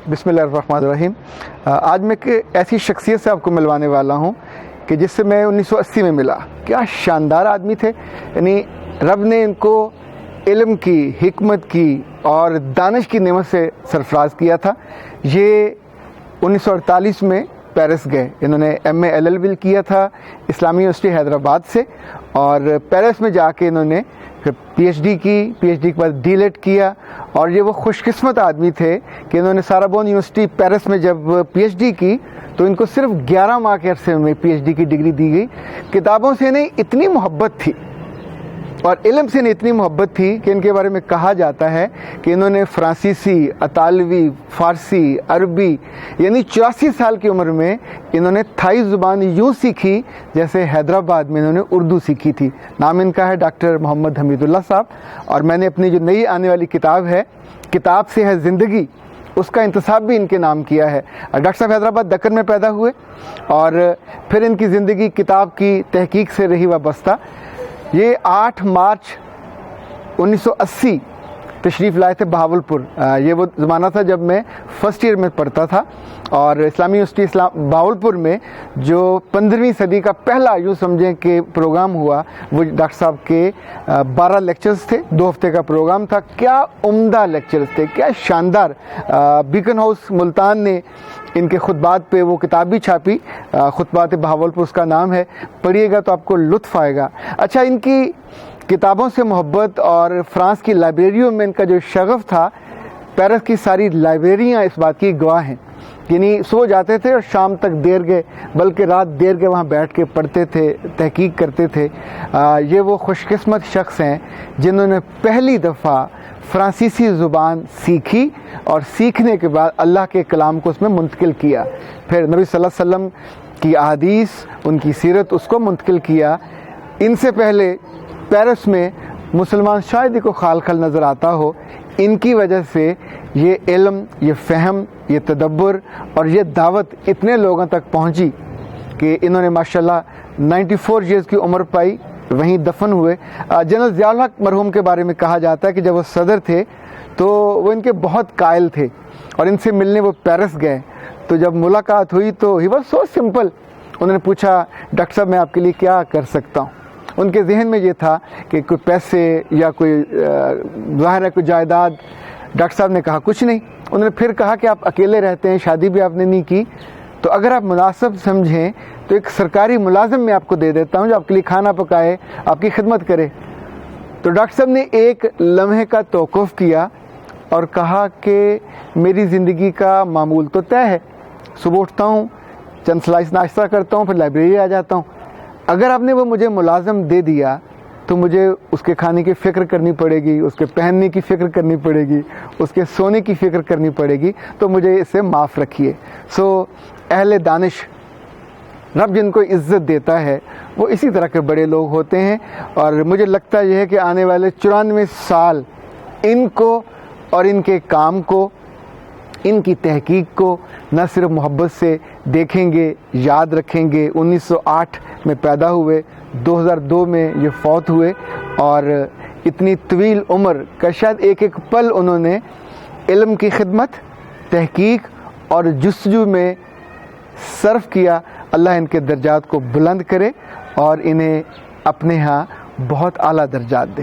بسم اللہ الرحمن الرحیم۔ آج میں ایک ایسی شخصیت سے آپ کو ملوانے والا ہوں کہ جس سے میں 1980 میں ملا۔ کیا شاندار آدمی تھے، یعنی رب نے ان کو علم کی، حکمت کی اور دانش کی نعمت سے سرفراز کیا تھا۔ یہ 1948 میں پیرس گئے۔ انہوں نے M A L L B کیا تھا اسلامی یونیورسٹی حیدرآباد سے، اور پیرس میں جا کے انہوں نے پھر پی ایچ ڈی کی، پی ایچ ڈی کے بعد ڈی لیٹ کیا۔ اور یہ وہ خوش قسمت آدمی تھے کہ انہوں نے سارابون یونیورسٹی پیرس میں جب پی ایچ ڈی کی تو ان کو صرف 11 ماہ کے عرصے میں پی ایچ ڈی کی ڈگری دی گئی۔ کتابوں سے انہیں اتنی محبت تھی اور علم سے انہیں اتنی محبت تھی کہ ان کے بارے میں کہا جاتا ہے کہ انہوں نے فرانسیسی، اطالوی، فارسی، عربی، یعنی 84 سال کی عمر میں انہوں نے تھائی زبان یوں سیکھی جیسے حیدرآباد میں انہوں نے اردو سیکھی تھی۔ نام ان کا ہے ڈاکٹر محمد حمید اللہ صاحب، اور میں نے اپنی جو نئی آنے والی کتاب ہے کتاب سے ہے زندگی، اس کا انتصاب بھی ان کے نام کیا ہے۔ ڈاکٹر صاحب حیدرآباد دکن میں پیدا ہوئے اور پھر ان کی زندگی کتاب کی تحقیق سے رہی وابستہ۔ یہ 8 مارچ 1980 تشریف لائے تھے بہاولپور۔ یہ وہ زمانہ تھا جب میں فرسٹ ایئر میں پڑھتا تھا، اور اسلامی یونیورسٹی بہاولپور میں جو 15ویں صدی کا پہلا یوں سمجھیں کہ پروگرام ہوا، وہ ڈاکٹر صاحب کے 12 لیکچرز تھے، 2 ہفتے کا پروگرام تھا۔ کیا عمدہ لیکچرز تھے، کیا شاندار۔ بیکن ہاؤس ملتان نے ان کے خطبات پہ وہ کتاب بھی چھاپی، خطبات بہاولپور اس کا نام ہے، پڑھیے گا تو آپ کو لطف آئے گا۔ اچھا، ان کی کتابوں سے محبت اور فرانس کی لائبریریوں میں ان کا جو شغف تھا، پیرس کی ساری لائبریریاں اس بات کی گواہ ہیں۔ یعنی سو جاتے تھے اور شام تک دیر گئے، بلکہ رات دیر گئے وہاں بیٹھ کے پڑھتے تھے، تحقیق کرتے تھے۔ یہ وہ خوش قسمت شخص ہیں جنہوں نے پہلی دفعہ فرانسیسی زبان سیکھی اور سیکھنے کے بعد اللہ کے کلام کو اس میں منتقل کیا، پھر نبی صلی اللہ علیہ وسلم کی احادیث، ان کی سیرت، اس کو منتقل کیا۔ ان سے پہلے پیرس میں مسلمان شاید ہی کو خال خل نظر آتا ہو۔ ان کی وجہ سے یہ علم، یہ فہم، یہ تدبر اور یہ دعوت اتنے لوگوں تک پہنچی کہ انہوں نے ماشاءاللہ 94 ایئرز کی عمر پائی، وہیں دفن ہوئے۔ جنرل ضیاء الحق مرحوم کے بارے میں کہا جاتا ہے کہ جب وہ صدر تھے تو وہ ان کے بہت قائل تھے، اور ان سے ملنے وہ پیرس گئے۔ تو جب ملاقات ہوئی تو ہی واز سو سمپل۔ انہوں نے پوچھا، ڈاکٹر صاحب میں آپ کے لیے کیا کر سکتا ہوں؟ ان کے ذہن میں یہ تھا کہ کوئی پیسے یا کوئی ظاہر ہے کوئی جائیداد۔ ڈاکٹر صاحب نے کہا کچھ نہیں۔ انہوں نے پھر کہا کہ آپ اکیلے رہتے ہیں، شادی بھی آپ نے نہیں کی، تو اگر آپ مناسب سمجھیں تو ایک سرکاری ملازم میں آپ کو دے دیتا ہوں جو آپ کے لیے کھانا پکائے، آپ کی خدمت کرے۔ تو ڈاکٹر صاحب نے ایک لمحے کا توقف کیا اور کہا کہ میری زندگی کا معمول تو طے ہے، صبح اٹھتا ہوں، چند سلائس ناشتہ کرتا ہوں، پھر لائبریری آ جاتا ہوں۔ اگر آپ نے وہ مجھے ملازم دے دیا تو مجھے اس کے کھانے کی فکر کرنی پڑے گی، اس کے پہننے کی فکر کرنی پڑے گی، اس کے سونے کی فکر کرنی پڑے گی، تو مجھے اسے معاف رکھیے۔ اہل دانش، رب جن کو عزت دیتا ہے وہ اسی طرح کے بڑے لوگ ہوتے ہیں، اور مجھے لگتا یہ ہے کہ آنے والے 94 سال ان کو اور ان کے کام کو، ان کی تحقیق کو نہ صرف محبت سے دیکھیں گے، یاد رکھیں گے۔ 1908 میں پیدا ہوئے، 2002 میں یہ فوت ہوئے، اور اتنی طویل عمر کا شاید ایک ایک پل انہوں نے علم کی خدمت، تحقیق اور جستجو میں صرف کیا۔ اللہ ان کے درجات کو بلند کرے اور انہیں اپنے ہاں بہت اعلیٰ درجات دے۔